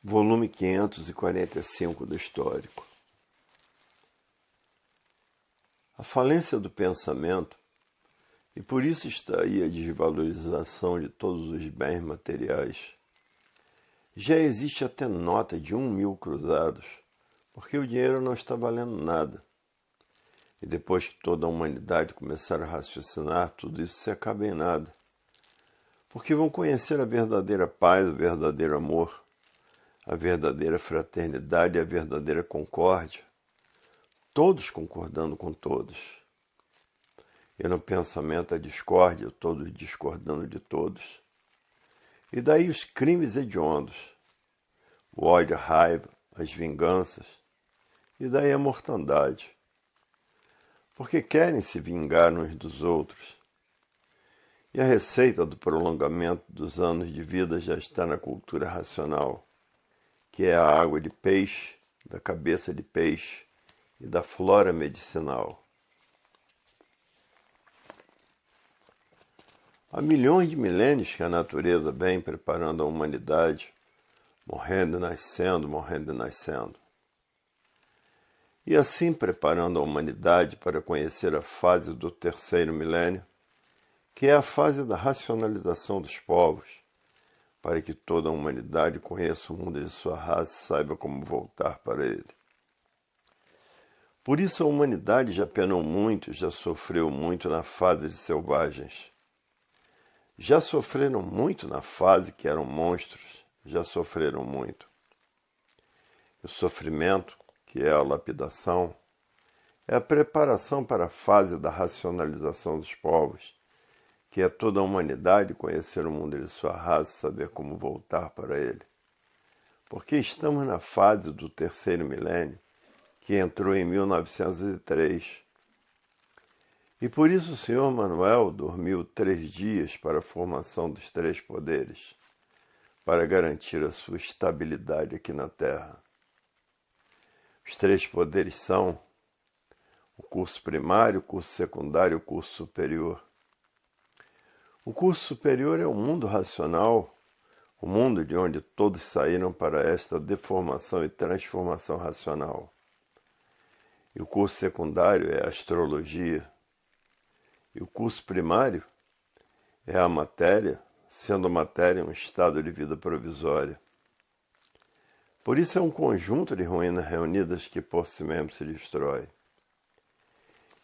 Volume 545 do Histórico. A falência do pensamento, e por isso está aí a desvalorização de todos os bens materiais. Já existe até nota de 1.000 cruzados, porque o dinheiro não está valendo nada. E depois que toda a humanidade começar a raciocinar, tudo isso se acaba em nada. Porque vão conhecer a verdadeira paz, o verdadeiro amor, a verdadeira fraternidade e a verdadeira concórdia, todos concordando com todos. E no pensamento a discórdia, todos discordando de todos. E daí os crimes hediondos, o ódio, a raiva, as vinganças, e daí a mortandade. Porque querem se vingar uns dos outros. E a receita do prolongamento dos anos de vida já está na cultura racional, que é a água de peixe, da cabeça de peixe e da flora medicinal. Há milhões de milênios que a natureza vem preparando a humanidade, morrendo e nascendo, morrendo e nascendo. E assim preparando a humanidade para conhecer a fase do terceiro milênio, que é a fase da racionalização dos povos, para que toda a humanidade conheça o mundo de sua raça e saiba como voltar para ele. Por isso a humanidade já penou muito, já sofreu muito na fase de selvagens. Já sofreram muito na fase que eram monstros, já sofreram muito. O sofrimento, que é a lapidação, é a preparação para a fase da racionalização dos povos, que é toda a humanidade conhecer o mundo de sua raça e saber como voltar para ele. Porque estamos na fase do terceiro milênio, que entrou em 1903. E por isso o Sr. Manuel dormiu 3 dias para a formação dos 3 poderes, para garantir a sua estabilidade aqui na Terra. Os 3 poderes são o curso primário, o curso secundário e o curso superior. O curso superior é o mundo racional, o mundo de onde todos saíram para esta deformação e transformação racional. E o curso secundário é a astrologia. E o curso primário é a matéria, sendo a matéria um estado de vida provisória. Por isso é um conjunto de ruínas reunidas que por si mesmo se destrói.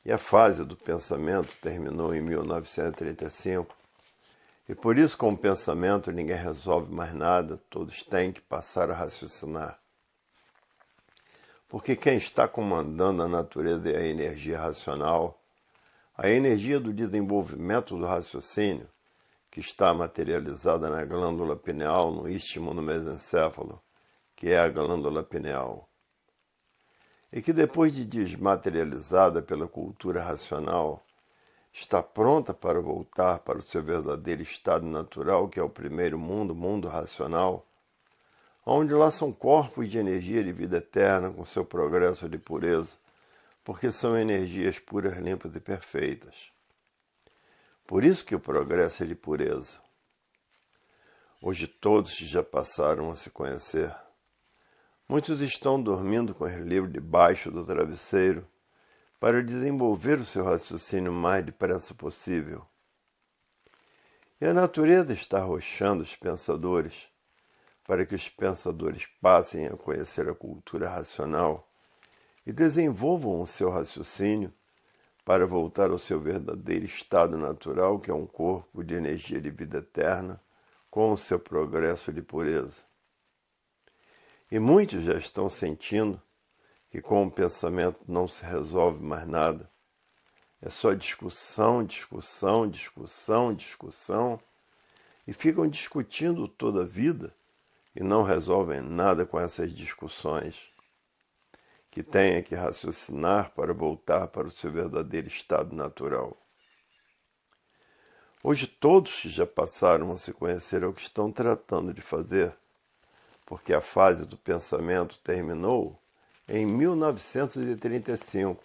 E a fase do pensamento terminou em 1935. E por isso, com o pensamento, ninguém resolve mais nada, todos têm que passar a raciocinar. Porque quem está comandando a natureza é a energia racional, a energia do desenvolvimento do raciocínio, que está materializada na glândula pineal, no istmo, no mesencéfalo, que é a glândula pineal. E que depois de desmaterializada pela cultura racional, está pronta para voltar para o seu verdadeiro estado natural, que é o primeiro mundo, o mundo racional, onde lá são corpos de energia de vida eterna com seu progresso de pureza, porque são energias puras, limpas e perfeitas. Por isso que o progresso é de pureza. Hoje todos já passaram a se conhecer. Muitos estão dormindo com os livros debaixo do travesseiro, para desenvolver o seu raciocínio o mais depressa possível. E a natureza está arrochando os pensadores, para que os pensadores passem a conhecer a cultura racional e desenvolvam o seu raciocínio para voltar ao seu verdadeiro estado natural, que é um corpo de energia de vida eterna, com o seu progresso de pureza. E muitos já estão sentindo que com o pensamento não se resolve mais nada. É só discussão, discussão, discussão, discussão, e ficam discutindo toda a vida e não resolvem nada com essas discussões. Que têm que raciocinar para voltar para o seu verdadeiro estado natural. Hoje todos que já passaram a se conhecer é o que estão tratando de fazer, porque a fase do pensamento terminou em 1935,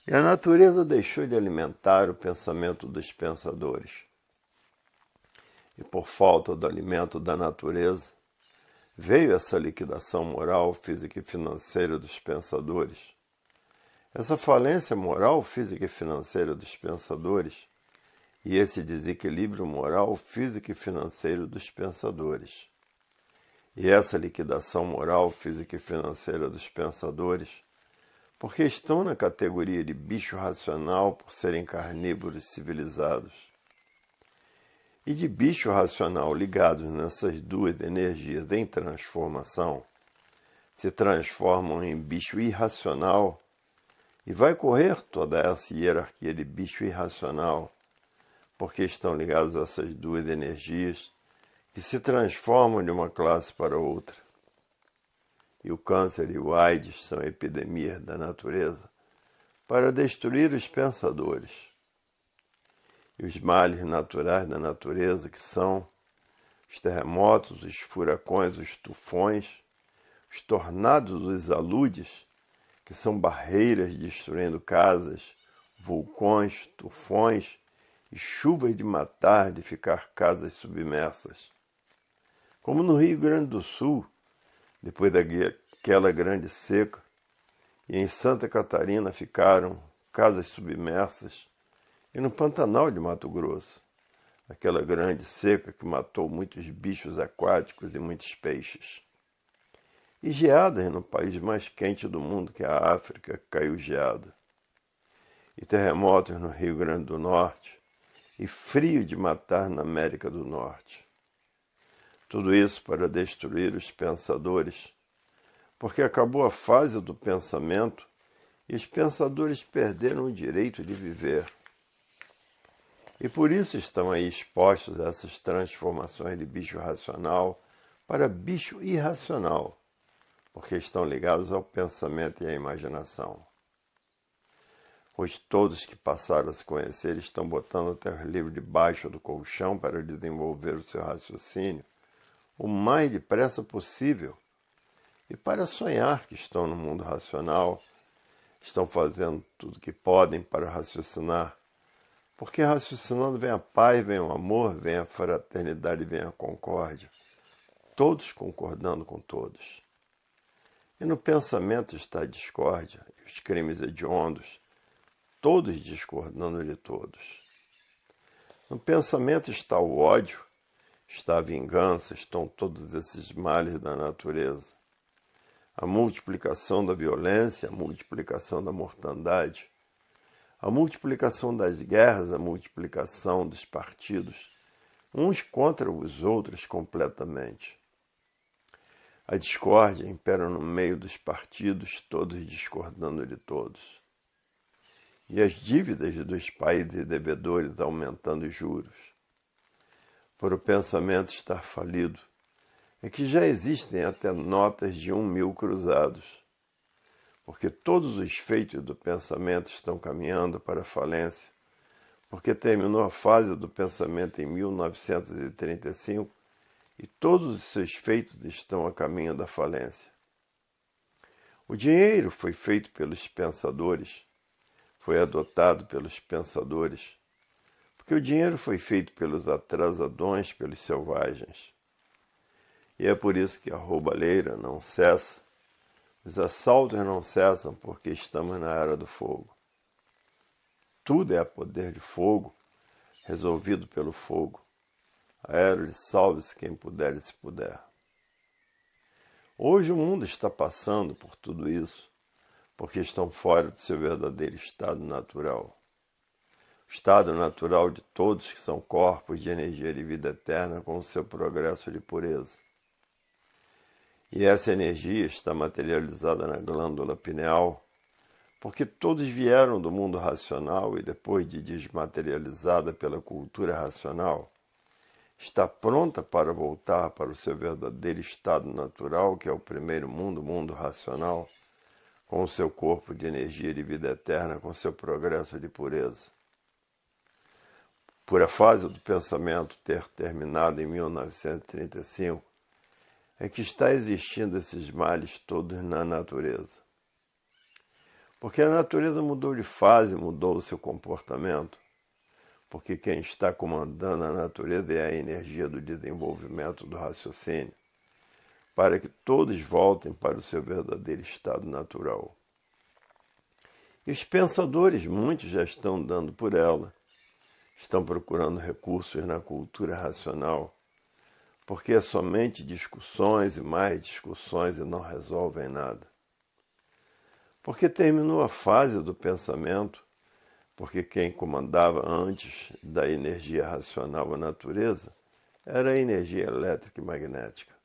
e a natureza deixou de alimentar o pensamento dos pensadores. E por falta do alimento da natureza, veio essa liquidação moral, física e financeira dos pensadores. Essa falência moral, física e financeira dos pensadores e esse desequilíbrio moral, físico e financeiro dos pensadores. E essa liquidação moral, física e financeira dos pensadores, porque estão na categoria de bicho racional por serem carnívoros civilizados. E de bicho racional ligados nessas duas energias em transformação, se transformam em bicho irracional, e vai correr toda essa hierarquia de bicho irracional, porque estão ligados a essas duas energias que se transformam de uma classe para outra. E o câncer e o AIDS são epidemias da natureza para destruir os pensadores. E os males naturais da natureza, que são os terremotos, os furacões, os tufões, os tornados, os aludes, que são barreiras destruindo casas, vulcões, tufões e chuvas de matar, de ficar casas submersas. Como no Rio Grande do Sul, depois daquela grande seca, e em Santa Catarina ficaram casas submersas, e no Pantanal de Mato Grosso, aquela grande seca que matou muitos bichos aquáticos e muitos peixes. E geadas no país mais quente do mundo, que é a África, caiu geada. E terremotos no Rio Grande do Norte, e frio de matar na América do Norte. Tudo isso para destruir os pensadores, porque acabou a fase do pensamento e os pensadores perderam o direito de viver. E por isso estão aí expostos a essas transformações de bicho racional para bicho irracional, porque estão ligados ao pensamento e à imaginação. Hoje todos que passaram a se conhecer estão botando até o livro debaixo do colchão para desenvolver o seu raciocínio o mais depressa possível e para sonhar que estão no mundo racional, estão fazendo tudo o que podem para raciocinar, porque raciocinando vem a paz, vem o amor, vem a fraternidade, vem a concórdia, todos concordando com todos. E no pensamento está a discórdia e os crimes hediondos, todos discordando de todos. No pensamento está o ódio, está a vingança, estão todos esses males da natureza. A multiplicação da violência, a multiplicação da mortandade, a multiplicação das guerras, a multiplicação dos partidos, uns contra os outros completamente. A discórdia impera no meio dos partidos, todos discordando de todos. E as dívidas dos países devedores aumentando os juros. Por o pensamento estar falido, é que já existem até notas de 1.000 cruzados, porque todos os feitos do pensamento estão caminhando para a falência, porque terminou a fase do pensamento em 1935 e todos os seus feitos estão a caminho da falência. O dinheiro foi feito pelos pensadores, foi adotado pelos pensadores, porque o dinheiro foi feito pelos atrasadões, pelos selvagens. E é por isso que a roubalheira não cessa, os assaltos não cessam, porque estamos na era do fogo. Tudo é a poder de fogo, resolvido pelo fogo. Aero, salve-se quem puder e se puder. Hoje o mundo está passando por tudo isso, porque estão fora do seu verdadeiro estado natural. O estado natural de todos que são corpos de energia de vida eterna com o seu progresso de pureza. E essa energia está materializada na glândula pineal, porque todos vieram do mundo racional e depois de desmaterializada pela cultura racional, está pronta para voltar para o seu verdadeiro estado natural, que é o primeiro mundo, o mundo racional, com o seu corpo de energia de vida eterna, com o seu progresso de pureza. Por a fase do pensamento ter terminado em 1935, é que está existindo esses males todos na natureza. Porque a natureza mudou de fase, mudou o seu comportamento, porque quem está comandando a natureza é a energia do desenvolvimento do raciocínio. para que todos voltem para o seu verdadeiro estado natural. E os pensadores, muitos já estão dando por ela, estão procurando recursos na cultura racional, porque é somente discussões e mais discussões e não resolvem nada. Porque terminou a fase do pensamento, porque quem comandava antes da energia racional a natureza era a energia elétrica e magnética.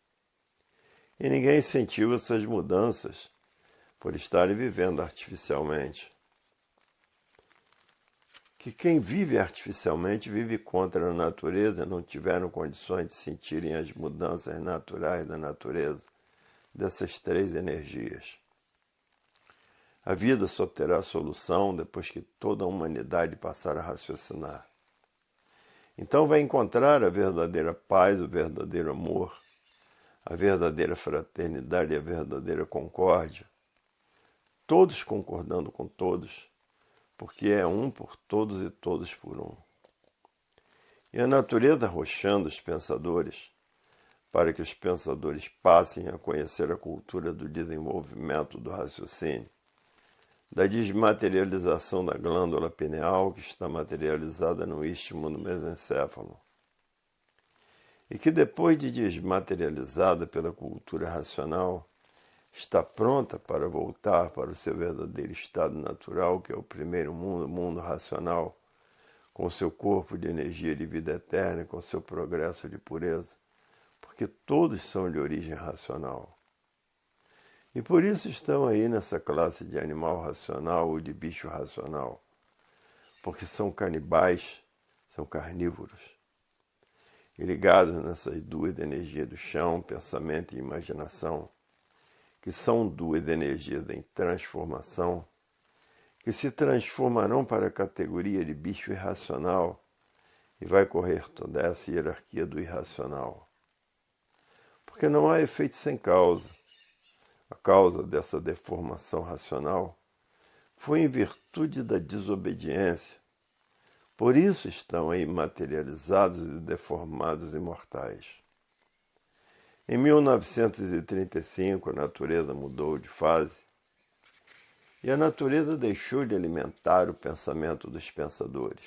E ninguém sentiu essas mudanças por estarem vivendo artificialmente. Que quem vive artificialmente vive contra a natureza, não tiveram condições de sentirem as mudanças naturais da natureza, dessas três energias. A vida só terá solução depois que toda a humanidade passar a raciocinar. Então vai encontrar a verdadeira paz, o verdadeiro amor, a verdadeira fraternidade e a verdadeira concórdia, todos concordando com todos, porque é um por todos e todos por um. E a natureza arrochando os pensadores, para que os pensadores passem a conhecer a cultura do desenvolvimento do raciocínio, da desmaterialização da glândula pineal que está materializada no istmo do mesencéfalo. E que depois de desmaterializada pela cultura racional, está pronta para voltar para o seu verdadeiro estado natural, que é o primeiro mundo, o mundo racional, com seu corpo de energia de vida eterna, com seu progresso de pureza, porque todos são de origem racional. E por isso estão aí nessa classe de animal racional ou de bicho racional, porque são canibais, são carnívoros. E ligados nessas duas energias do chão, pensamento e imaginação, que são duas energias em transformação, que se transformarão para a categoria de bicho irracional e vai correr toda essa hierarquia do irracional. Porque não há efeito sem causa. A causa dessa deformação racional foi em virtude da desobediência. Por isso estão aí materializados e deformados e mortais. Em 1935, a natureza mudou de fase e a natureza deixou de alimentar o pensamento dos pensadores.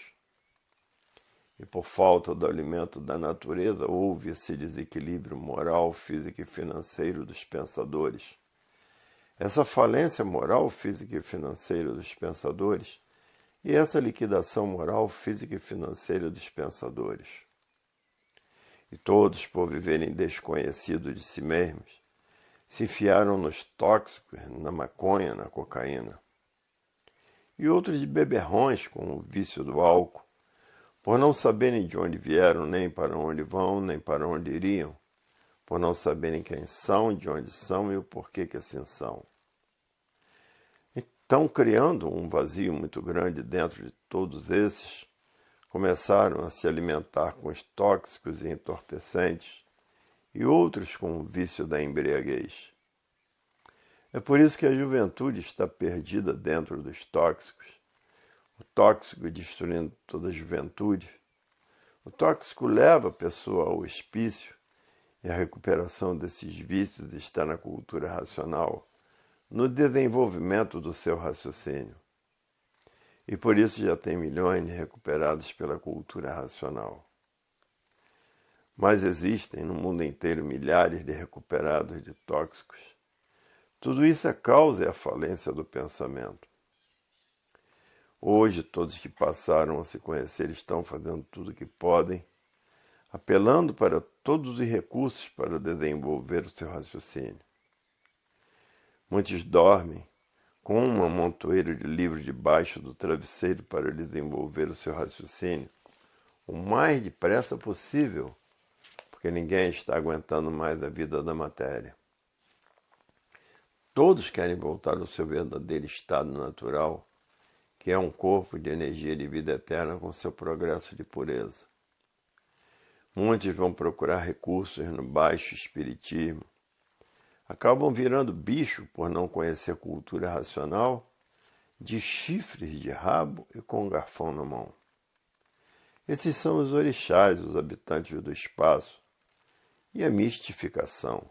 E por falta do alimento da natureza, houve esse desequilíbrio moral, físico e financeiro dos pensadores. Essa falência moral, física e financeira dos pensadores e essa liquidação moral, física e financeira dos pensadores. E todos, por viverem desconhecidos de si mesmos, se enfiaram nos tóxicos, na maconha, na cocaína. E outros de beberrões com o vício do álcool, por não saberem de onde vieram, nem para onde vão, nem para onde iriam, por não saberem quem são, de onde são e o porquê que assim são. Então, criando um vazio muito grande dentro de todos esses, começaram a se alimentar com os tóxicos e entorpecentes, e outros com o vício da embriaguez. É por isso que a juventude está perdida dentro dos tóxicos, o tóxico destruindo toda a juventude. O tóxico leva a pessoa ao hospício, e a recuperação desses vícios está na cultura racional, no desenvolvimento do seu raciocínio. E por isso já tem milhões recuperados pela cultura racional. Mas existem no mundo inteiro milhares de recuperados de tóxicos. Tudo isso é causa e a falência do pensamento. Hoje, todos que passaram a se conhecer estão fazendo tudo o que podem, apelando para todos os recursos para desenvolver o seu raciocínio. Muitos dormem com uma montoeira de livros debaixo do travesseiro para desenvolver o seu raciocínio o mais depressa possível, porque ninguém está aguentando mais a vida da matéria. Todos querem voltar ao seu verdadeiro estado natural, que é um corpo de energia de vida eterna com seu progresso de pureza. Muitos vão procurar recursos no baixo espiritismo, acabam virando bicho por não conhecer a cultura racional, de chifres de rabo e com um garfão na mão. Esses são os orixás, os habitantes do espaço, e a mistificação.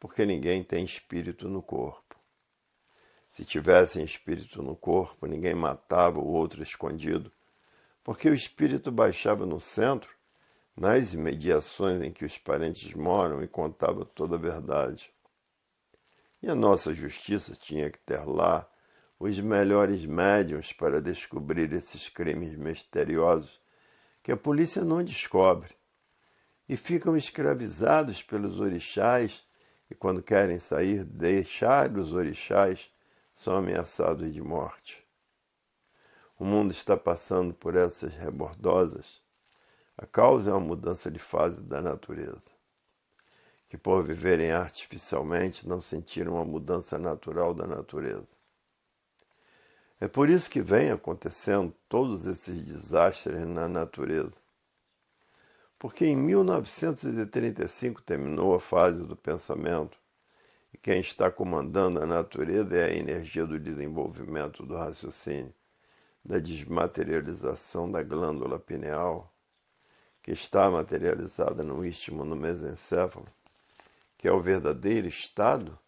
porque ninguém tem espírito no corpo. Se tivessem espírito no corpo, ninguém matava o outro escondido, porque o espírito baixava no centro, nas imediações em que os parentes moram, e contava toda a verdade. E a nossa justiça tinha que ter lá os melhores médiuns para descobrir esses crimes misteriosos que a polícia não descobre, e ficam escravizados pelos orixás, e quando querem sair, deixar os orixás, são ameaçados de morte. O mundo está passando por essas rebordosas. A causa é uma mudança de fase da natureza, que por viverem artificialmente não sentiram a mudança natural da natureza. É por isso que vem acontecendo todos esses desastres na natureza. Porque em 1935 terminou a fase do pensamento, e quem está comandando a natureza é a energia do desenvolvimento do raciocínio, da desmaterialização da glândula pineal, que está materializada no istmo no mesencéfalo, que é o verdadeiro estado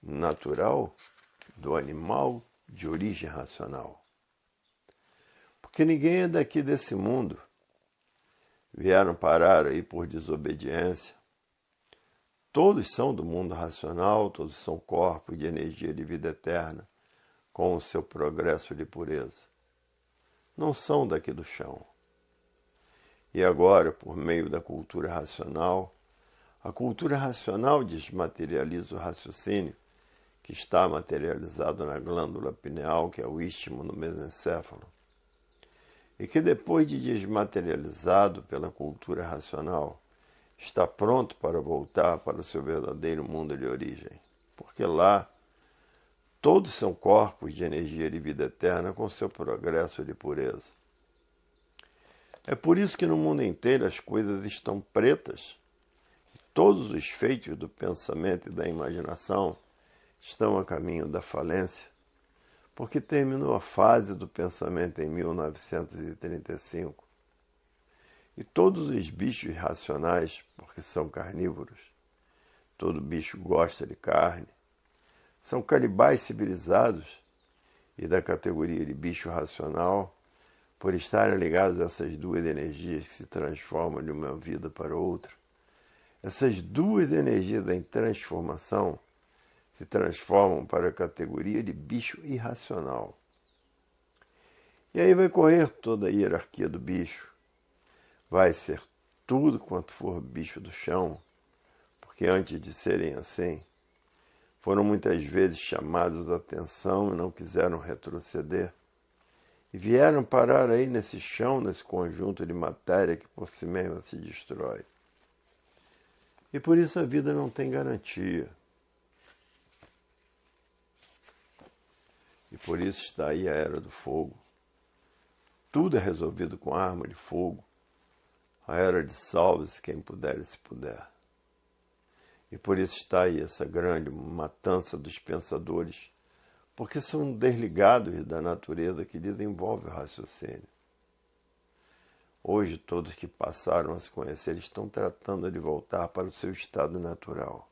natural do animal de origem racional. Porque ninguém é daqui desse mundo. Vieram parar aí por desobediência. Todos são do mundo racional, todos são corpos de energia de vida eterna, com o seu progresso de pureza. Não são daqui do chão. E agora, por meio da cultura racional, a cultura racional desmaterializa o raciocínio, que está materializado na glândula pineal, que é o istmo no mesencéfalo, e que depois de desmaterializado pela cultura racional, está pronto para voltar para o seu verdadeiro mundo de origem, porque lá todos são corpos de energia de vida eterna com seu progresso de pureza. É por isso que no mundo inteiro as coisas estão pretas, e todos os feitos do pensamento e da imaginação estão a caminho da falência, porque terminou a fase do pensamento em 1935. E todos os bichos racionais, porque são carnívoros, todo bicho gosta de carne, são canibais civilizados e da categoria de bicho racional, por estarem ligados a essas duas energias que se transformam de uma vida para outra. Essas duas energias em transformação se transformam para a categoria de bicho irracional. E aí vai correr toda a hierarquia do bicho. Vai ser tudo quanto for bicho do chão, porque antes de serem assim, foram muitas vezes chamados a atenção e não quiseram retroceder. E vieram parar aí nesse chão, nesse conjunto de matéria que por si mesma se destrói. E por isso a vida não tem garantia. E por isso está aí a Era do Fogo. Tudo é resolvido com arma de fogo. A Era de salve-se quem puder e se puder. E por isso está aí essa grande matança dos pensadores, porque são desligados da natureza que desenvolve o raciocínio. Hoje todos que passaram a se conhecer estão tratando de voltar para o seu estado natural.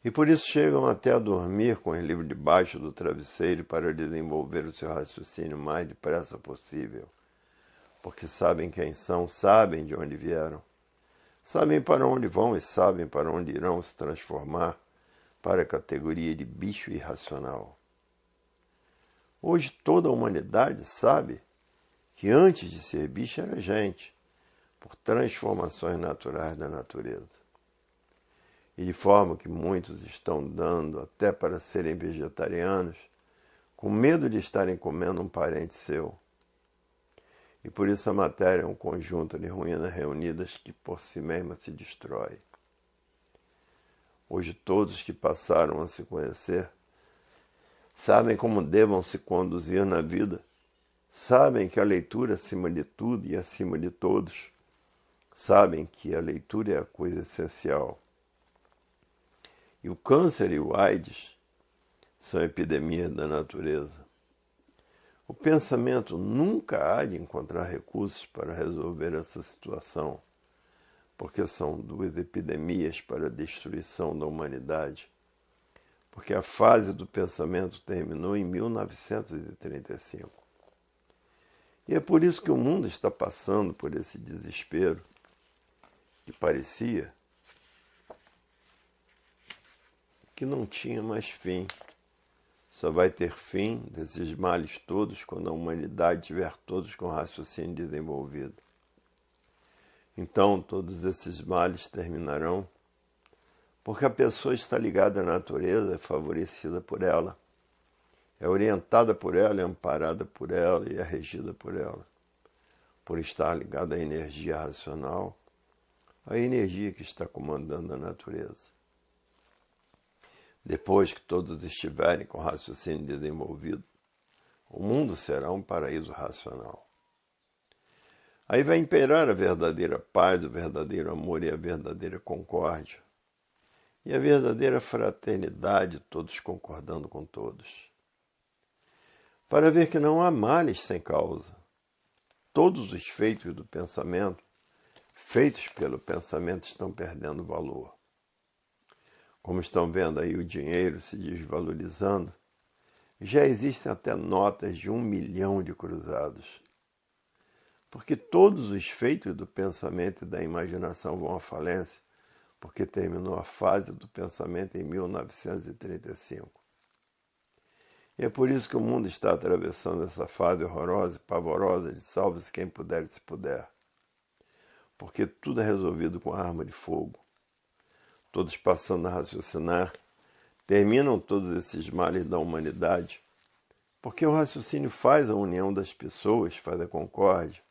E por isso chegam até a dormir com os livros debaixo do travesseiro para desenvolver o seu raciocínio o mais depressa possível. Porque sabem quem são, sabem de onde vieram, sabem para onde vão e sabem para onde irão se transformar para a categoria de bicho irracional. Hoje toda a humanidade sabe que antes de ser bicho era gente, por transformações naturais da natureza. E de forma que muitos estão dando até para serem vegetarianos, com medo de estarem comendo um parente seu. E por isso a matéria é um conjunto de ruínas reunidas que por si mesma se destrói. Hoje todos que passaram a se conhecer sabem como devam se conduzir na vida, sabem que a leitura acima de tudo e acima de todos, sabem que a leitura é a coisa essencial. E o câncer e o AIDS são epidemias da natureza. O pensamento nunca há de encontrar recursos para resolver essa situação, porque são duas epidemias para a destruição da humanidade, porque a fase do pensamento terminou em 1935. E é por isso que o mundo está passando por esse desespero que parecia que não tinha mais fim. Só vai ter fim desses males todos quando a humanidade tiver todos com raciocínio desenvolvido. Então todos esses males terminarão, porque a pessoa está ligada à natureza, é favorecida por ela, é orientada por ela, é amparada por ela e é regida por ela. Por estar ligada à energia racional, a energia que está comandando a natureza. Depois que todos estiverem com o raciocínio desenvolvido, o mundo será um paraíso racional. Aí vai imperar a verdadeira paz, o verdadeiro amor e a verdadeira concórdia. E a verdadeira fraternidade, todos concordando com todos. Para ver que não há males sem causa. Todos os feitos do pensamento, feitos pelo pensamento, estão perdendo valor. Como estão vendo aí o dinheiro se desvalorizando, já existem até notas de 1 milhão de cruzados. Porque todos os feitos do pensamento e da imaginação vão à falência, porque terminou a fase do pensamento em 1935. E é por isso que o mundo está atravessando essa fase horrorosa e pavorosa de salve-se quem puder e se puder. Porque tudo é resolvido com arma de fogo. Todos passando a raciocinar, terminam todos esses males da humanidade, porque o raciocínio faz a união das pessoas, faz a concórdia,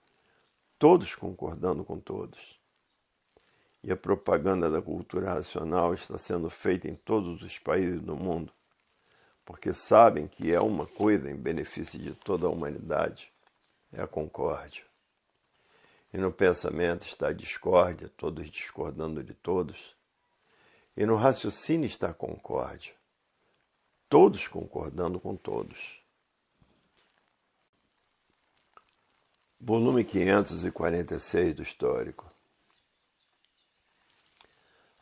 todos concordando com todos. E a propaganda da cultura racional está sendo feita em todos os países do mundo, porque sabem que é uma coisa em benefício de toda a humanidade, é a concórdia. E no pensamento está a discórdia, todos discordando de todos. E no raciocínio está a concórdia, todos concordando com todos. Volume 546 do Histórico.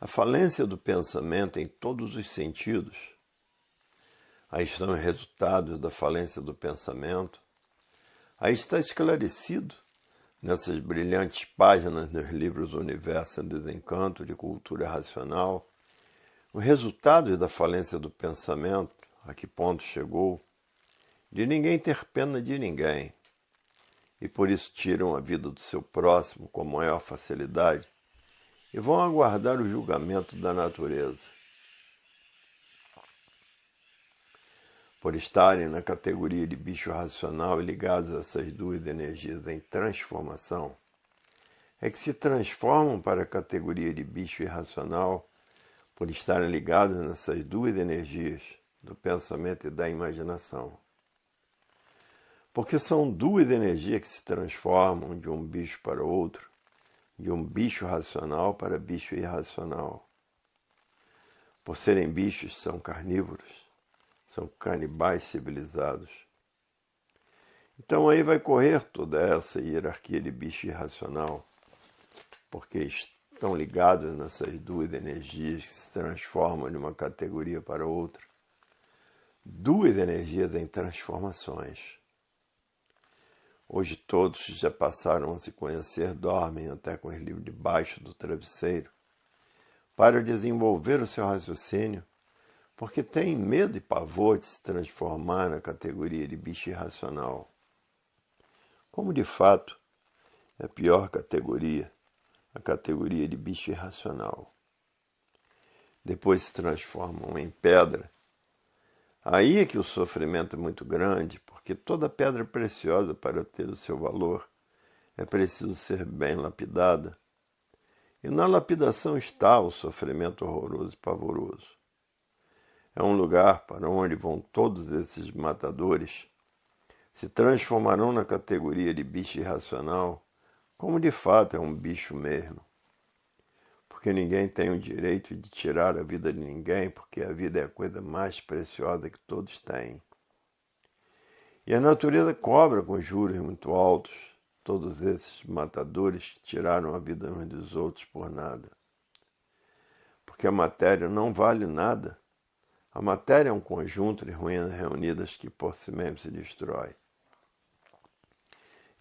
A falência do pensamento em todos os sentidos. Aí estão os resultados da falência do pensamento. Aí está esclarecido nessas brilhantes páginas dos livros Universo em Desencanto de Cultura Racional, o resultado da falência do pensamento, a que ponto chegou, de ninguém ter pena de ninguém, e por isso tiram a vida do seu próximo com maior facilidade e vão aguardar o julgamento da natureza. Por estarem na categoria de bicho racional e ligados a essas duas energias em transformação, é que se transformam para a categoria de bicho irracional, por estarem ligados nessas duas energias, do pensamento e da imaginação. Porque são duas energias que se transformam de um bicho para outro, de um bicho racional para bicho irracional. Por serem bichos, são carnívoros, são canibais civilizados. Então aí vai correr toda essa hierarquia de bicho irracional, porque estão ligados nessas duas energias que se transformam de uma categoria para outra. Duas energias em transformações. Hoje todos já passaram a se conhecer, dormem até com os livros debaixo do travesseiro, para desenvolver o seu raciocínio, porque têm medo e pavor de se transformar na categoria de bicho irracional. Como de fato é a pior categoria, a categoria de bicho irracional. Depois se transformam em pedra. Aí é que o sofrimento é muito grande, porque toda pedra preciosa, para ter o seu valor, é preciso ser bem lapidada. E na lapidação está o sofrimento horroroso e pavoroso. É um lugar para onde vão todos esses matadores, se transformarão na categoria de bicho irracional, como de fato é um bicho mesmo. Porque ninguém tem o direito de tirar a vida de ninguém, porque a vida é a coisa mais preciosa que todos têm. E a natureza cobra com juros muito altos, todos esses matadores tiraram a vida uns dos outros por nada. Porque a matéria não vale nada. A matéria é um conjunto de ruínas reunidas que por si mesmo se destrói.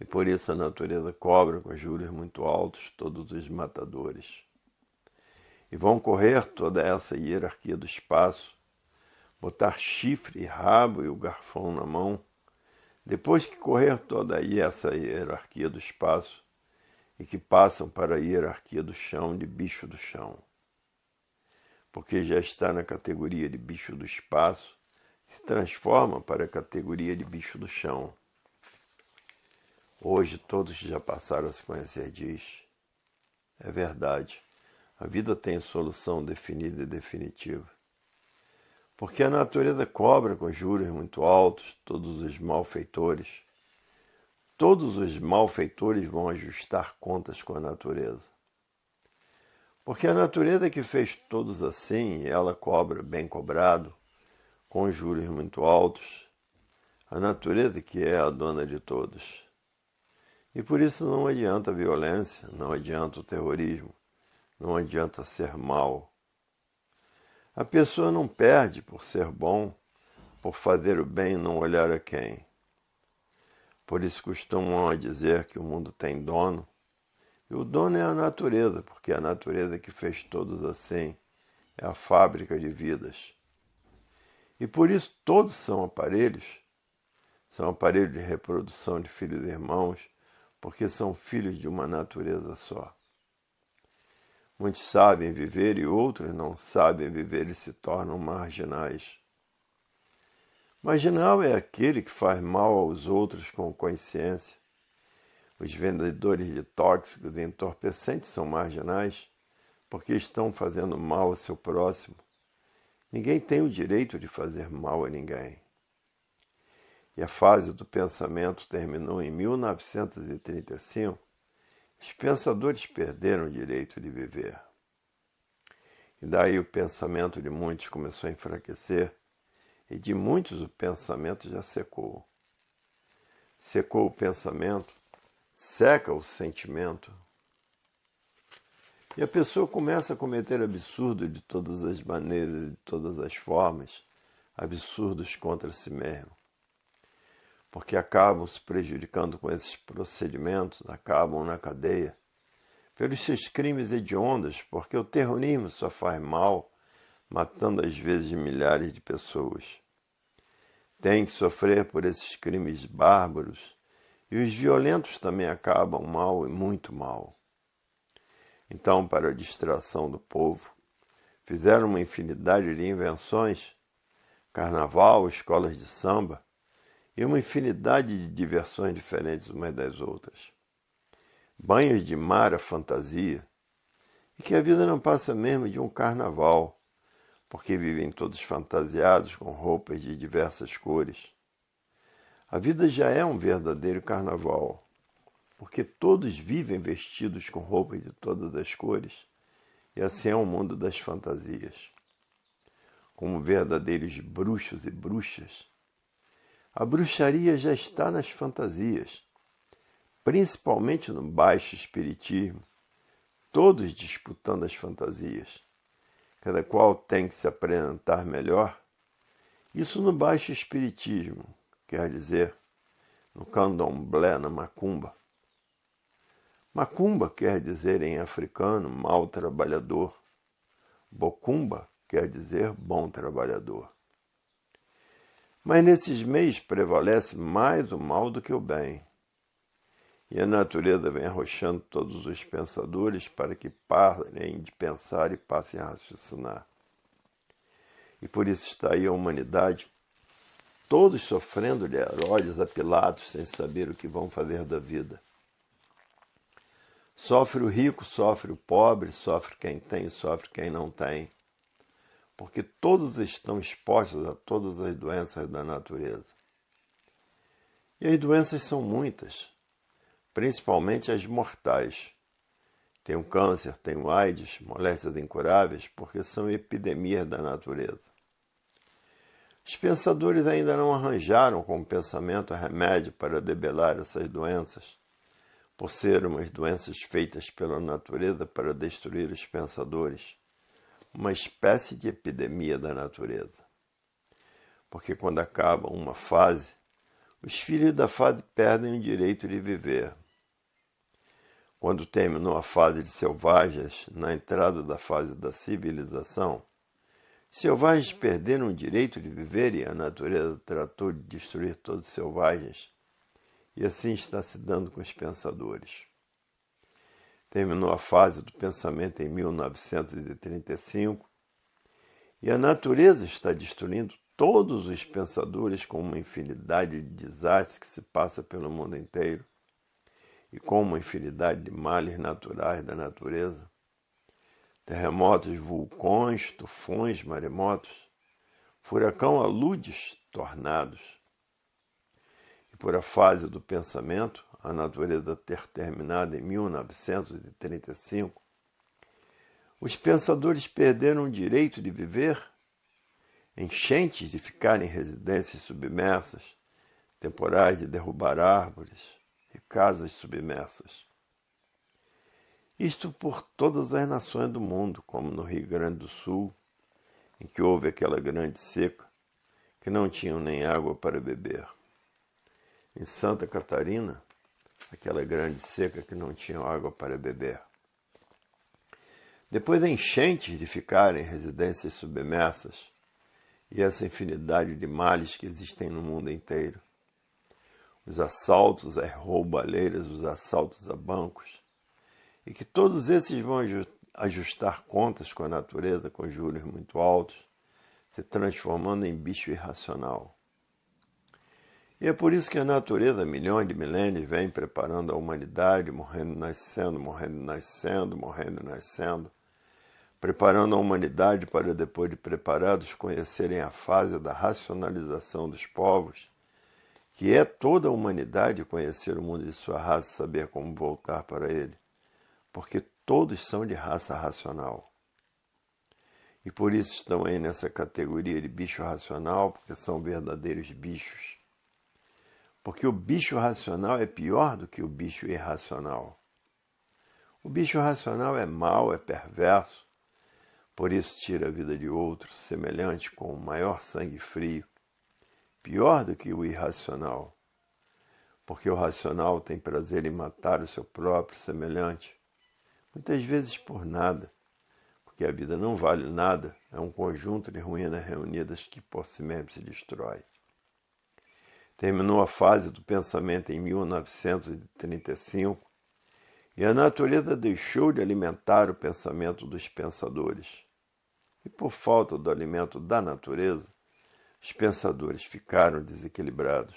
E por isso a natureza cobra com juros muito altos todos os matadores. E vão correr toda essa hierarquia do espaço, botar chifre e rabo e o garfão na mão, depois que correr toda aí essa hierarquia do espaço, e que passam para a hierarquia do chão de bicho do chão. Porque já está na categoria de bicho do espaço, se transforma para a categoria de bicho do chão. Hoje todos já passaram a se conhecer disso. É verdade, a vida tem solução definida e definitiva. Porque a natureza cobra com juros muito altos todos os malfeitores. Todos os malfeitores vão ajustar contas com a natureza. Porque a natureza que fez todos assim, ela cobra bem cobrado, com juros muito altos. A natureza que é a dona de todos. E por isso não adianta a violência, não adianta o terrorismo, não adianta ser mal. A pessoa não perde por ser bom, por fazer o bem e não olhar a quem. Por isso costumam a dizer que o mundo tem dono, e o dono é a natureza, porque a natureza que fez todos assim é a fábrica de vidas. E por isso todos são aparelhos de reprodução de filhos e irmãos, porque são filhos de uma natureza só. Muitos sabem viver e outros não sabem viver e se tornam marginais. Marginal é aquele que faz mal aos outros com consciência. Os vendedores de tóxicos e entorpecentes são marginais porque estão fazendo mal ao seu próximo. Ninguém tem o direito de fazer mal a ninguém. E a fase do pensamento terminou em 1935. Os pensadores perderam o direito de viver. E daí o pensamento de muitos começou a enfraquecer, e de muitos o pensamento já secou. Secou o pensamento, seca o sentimento. E a pessoa começa a cometer absurdos de todas as maneiras e de todas as formas, absurdos contra si mesmo. Porque acabam se prejudicando com esses procedimentos, acabam na cadeia, pelos seus crimes hediondos, porque o terrorismo só faz mal, matando às vezes milhares de pessoas. Tem que sofrer por esses crimes bárbaros, e os violentos também acabam mal e muito mal. Então, para a distração do povo, fizeram uma infinidade de invenções, carnaval, escolas de samba, e uma infinidade de diversões diferentes umas das outras. Banhos de mar à fantasia, e que a vida não passa mesmo de um carnaval, porque vivem todos fantasiados com roupas de diversas cores. A vida já é um verdadeiro carnaval, porque todos vivem vestidos com roupas de todas as cores, e assim é o mundo das fantasias. Como verdadeiros bruxos e bruxas, a bruxaria já está nas fantasias, principalmente no baixo espiritismo, todos disputando as fantasias. Cada qual tem que se apresentar melhor. Isso no baixo espiritismo, quer dizer, no candomblé, na macumba. Macumba quer dizer em africano mau trabalhador. Bocumba quer dizer bom trabalhador. Mas nesses meios prevalece mais o mal do que o bem. E a natureza vem arrochando todos os pensadores para que parem de pensar e passem a raciocinar. E por isso está aí a humanidade, todos sofrendo de Herodes apilados sem saber o que vão fazer da vida. Sofre o rico, sofre o pobre, sofre quem tem, sofre quem não tem. Porque todos estão expostos a todas as doenças da natureza. E as doenças são muitas, principalmente as mortais. Tem o câncer, tem o AIDS, moléstias incuráveis, porque são epidemias da natureza. Os pensadores ainda não arranjaram com o pensamento remédio para debelar essas doenças, por ser umas doenças feitas pela natureza para destruir os pensadores, uma espécie de epidemia da natureza. Porque quando acaba uma fase, os filhos da fase perdem o direito de viver. Quando terminou a fase de selvagens, na entrada da fase da civilização, os selvagens perderam o direito de viver e a natureza tratou de destruir todos os selvagens. E assim está se dando com os pensadores. Terminou a fase do pensamento em 1935 e a natureza está destruindo todos os pensadores com uma infinidade de desastres que se passa pelo mundo inteiro e com uma infinidade de males naturais da natureza. Terremotos, vulcões, tufões, maremotos, furacão, aludes, tornados. E por a fase do pensamento, a natureza ter terminado em 1935, os pensadores perderam o direito de viver, enchentes de ficar em residências submersas, temporais de derrubar árvores e casas submersas. Isto por todas as nações do mundo, como no Rio Grande do Sul, em que houve aquela grande seca, que não tinham nem água para beber. Em Santa Catarina, aquela grande seca que não tinha água para beber. Depois da enchente de ficar em residências submersas, e essa infinidade de males que existem no mundo inteiro, os assaltos às roubalheiras, os assaltos a bancos, e que todos esses vão ajustar contas com a natureza com juros muito altos, se transformando em bicho irracional. E é por isso que a natureza, milhões de milênios, vem preparando a humanidade, morrendo, nascendo, preparando a humanidade para, depois de preparados, conhecerem a fase da racionalização dos povos, que é toda a humanidade conhecer o mundo de sua raça e saber como voltar para ele, porque todos são de raça racional. E por isso estão aí nessa categoria de bicho racional, porque são verdadeiros bichos. Porque o bicho racional é pior do que o bicho irracional. O bicho racional é mau, é perverso, por isso tira a vida de outro, semelhante com o maior sangue frio, pior do que o irracional, porque o racional tem prazer em matar o seu próprio semelhante, muitas vezes por nada, porque a vida não vale nada, é um conjunto de ruínas reunidas que por si mesmo se destrói. Terminou a fase do pensamento em 1935 e a natureza deixou de alimentar o pensamento dos pensadores. E por falta do alimento da natureza, os pensadores ficaram desequilibrados.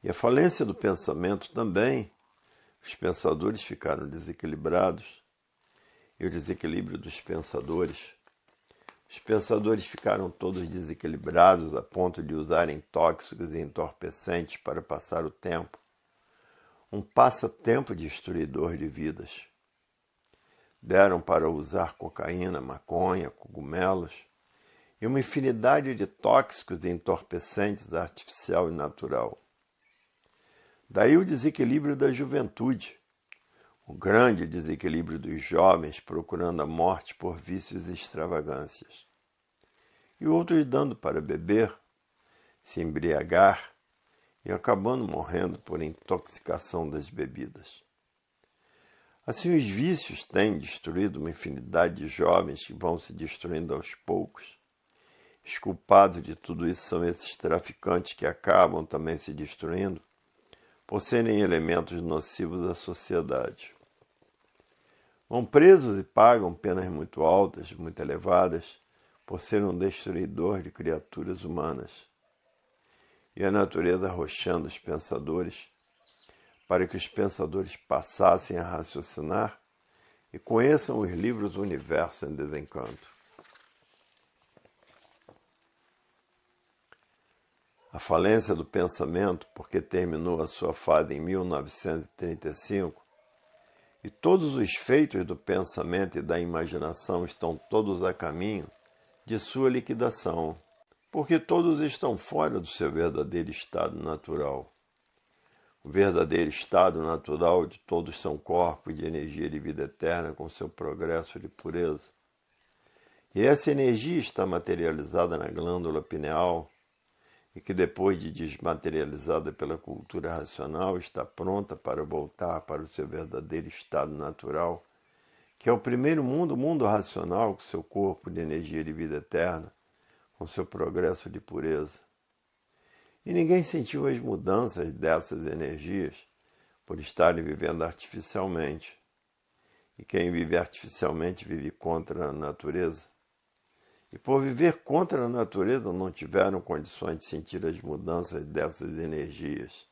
E a falência do pensamento também, os pensadores ficaram desequilibrados. E o desequilíbrio dos pensadores, os pensadores ficaram todos desequilibrados a ponto de usarem tóxicos e entorpecentes para passar o tempo. Um passatempo destruidor de vidas. Deram para usar cocaína, maconha, cogumelos e uma infinidade de tóxicos e entorpecentes artificial e natural. Daí o desequilíbrio da juventude, o grande desequilíbrio dos jovens procurando a morte por vícios e extravagâncias, e outros dando para beber, se embriagar e acabando morrendo por intoxicação das bebidas. Assim, os vícios têm destruído uma infinidade de jovens que vão se destruindo aos poucos. Os culpados de tudo isso são esses traficantes que acabam também se destruindo por serem elementos nocivos à sociedade. Vão presos e pagam penas muito altas, muito elevadas, por ser um destruidor de criaturas humanas. E a natureza arrochando os pensadores, para que os pensadores passassem a raciocinar e conheçam os livros do universo em desencanto. A falência do pensamento, porque terminou a sua fase em 1935, e todos os feitos do pensamento e da imaginação estão todos a caminho de sua liquidação, porque todos estão fora do seu verdadeiro estado natural. O verdadeiro estado natural de todos são corpos de energia de vida eterna com seu progresso de pureza. E essa energia está materializada na glândula pineal e que depois de desmaterializada pela cultura racional está pronta para voltar para o seu verdadeiro estado natural, que é o primeiro mundo, o mundo racional, com seu corpo de energia de vida eterna, com seu progresso de pureza. E ninguém sentiu as mudanças dessas energias por estarem vivendo artificialmente. E quem vive artificialmente vive contra a natureza. E por viver contra a natureza não tiveram condições de sentir as mudanças dessas energias,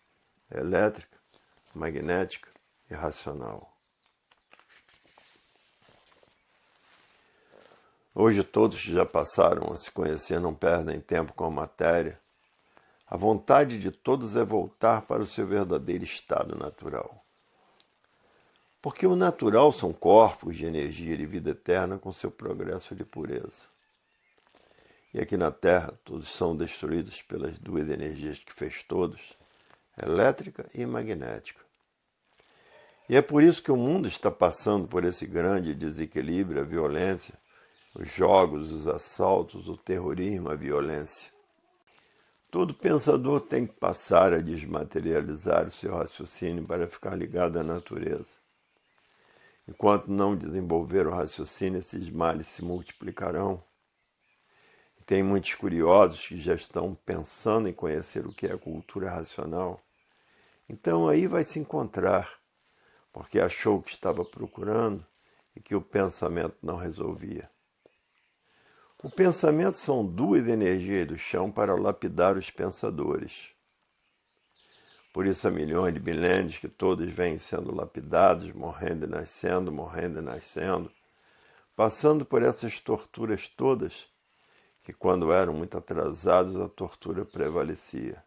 elétrica, magnética e racional. Hoje todos que já passaram a se conhecer não perdem tempo com a matéria. A vontade de todos é voltar para o seu verdadeiro estado natural. Porque o natural são corpos de energia de vida eterna com seu progresso de pureza. E aqui na Terra todos são destruídos pelas duas energias que fez todos, elétrica e magnética. E é por isso que o mundo está passando por esse grande desequilíbrio, a violência, os jogos, os assaltos, o terrorismo, a violência. Todo pensador tem que passar a desmaterializar o seu raciocínio para ficar ligado à natureza. Enquanto não desenvolver o raciocínio, esses males se multiplicarão. E tem muitos curiosos que já estão pensando em conhecer o que é a cultura racional. Então aí vai se encontrar, porque achou que estava procurando e que o pensamento não resolvia. O pensamento são duas energias do chão para lapidar os pensadores. Por isso há milhões de milênios que todos vêm sendo lapidados, morrendo e nascendo, passando por essas torturas todas, que quando eram muito atrasados a tortura prevalecia.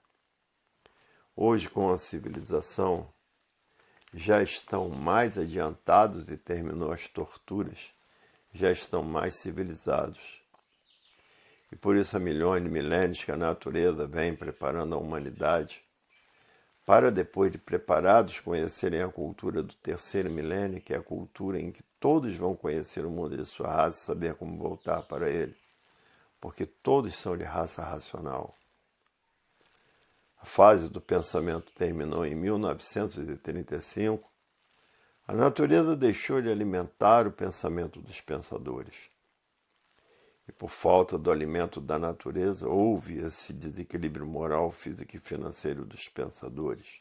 Hoje, com a civilização, já estão mais adiantados e terminou as torturas, já estão mais civilizados. E por isso há milhões de milênios que a natureza vem preparando a humanidade para, depois de preparados, conhecerem a cultura do terceiro milênio, que é a cultura em que todos vão conhecer o mundo de sua raça e saber como voltar para ele, porque todos são de raça racional. A fase do pensamento terminou em 1935. A natureza deixou de alimentar o pensamento dos pensadores. E por falta do alimento da natureza, houve esse desequilíbrio moral, físico e financeiro dos pensadores.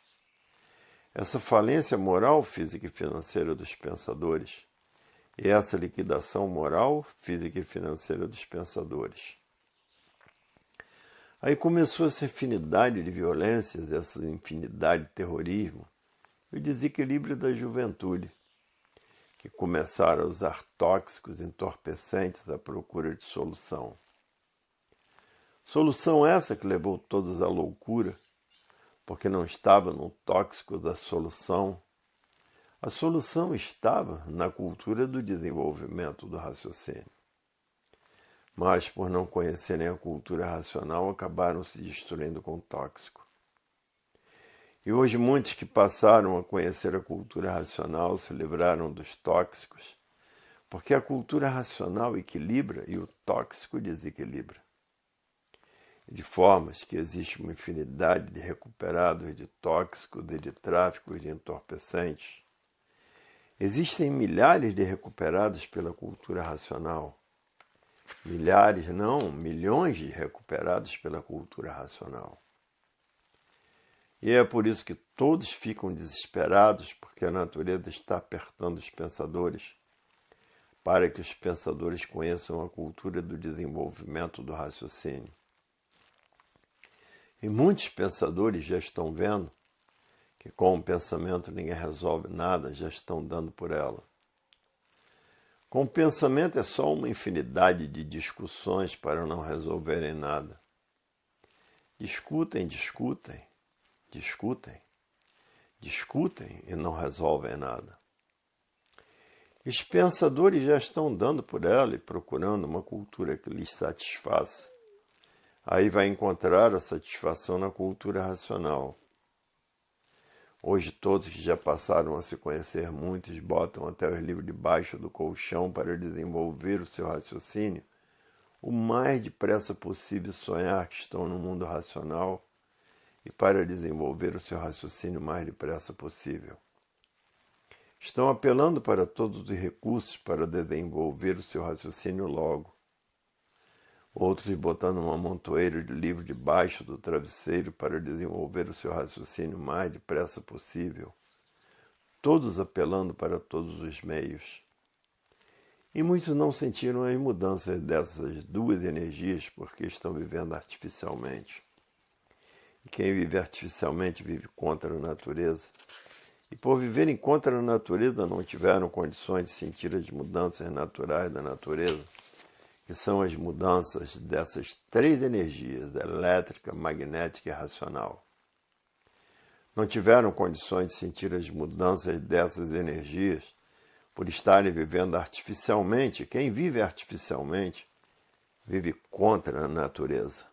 Essa falência moral, física e financeira dos pensadores e essa liquidação moral, física e financeira dos pensadores. Aí começou essa infinidade de violências, essa infinidade de terrorismo e o desequilíbrio da juventude, que começaram a usar tóxicos entorpecentes à procura de solução. Solução essa que levou todos à loucura, porque não estava no tóxico da solução. A solução estava na cultura do desenvolvimento do raciocínio. Mas, por não conhecerem a cultura racional, acabaram se destruindo com o tóxico. E hoje muitos que passaram a conhecer a cultura racional se livraram dos tóxicos, porque a cultura racional equilibra e o tóxico desequilibra. E de formas que existe uma infinidade de recuperados de tóxicos e de tráficos de entorpecentes. Existem milhares de recuperados pela cultura racional. Milhares, não, milhões de recuperados pela cultura racional. E é por isso que todos ficam desesperados, porque a natureza está apertando os pensadores, para que os pensadores conheçam a cultura do desenvolvimento do raciocínio. E muitos pensadores já estão vendo que com o pensamento ninguém resolve nada, já estão dando por ela. Com o pensamento é só uma infinidade de discussões para não resolverem nada. Discutem e não resolvem nada. Os pensadores já estão dando por ela e procurando uma cultura que lhes satisfaça. Aí vai encontrar a satisfação na cultura racional. Hoje todos que já passaram a se conhecer muitos botam até os livros debaixo do colchão para desenvolver o seu raciocínio, o mais depressa possível sonhar que estão no mundo racional e para desenvolver o seu raciocínio o mais depressa possível. Estão apelando para todos os recursos para desenvolver o seu raciocínio logo. Outros botando uma montoeira de livros debaixo do travesseiro para desenvolver o seu raciocínio o mais depressa possível. Todos apelando para todos os meios. E muitos não sentiram as mudanças dessas duas energias porque estão vivendo artificialmente. E quem vive artificialmente vive contra a natureza. E por viverem contra a natureza não tiveram condições de sentir as mudanças naturais da natureza, que são as mudanças dessas três energias, elétrica, magnética e racional. Não tiveram condições de sentir as mudanças dessas energias por estarem vivendo artificialmente. Quem vive artificialmente vive contra a natureza.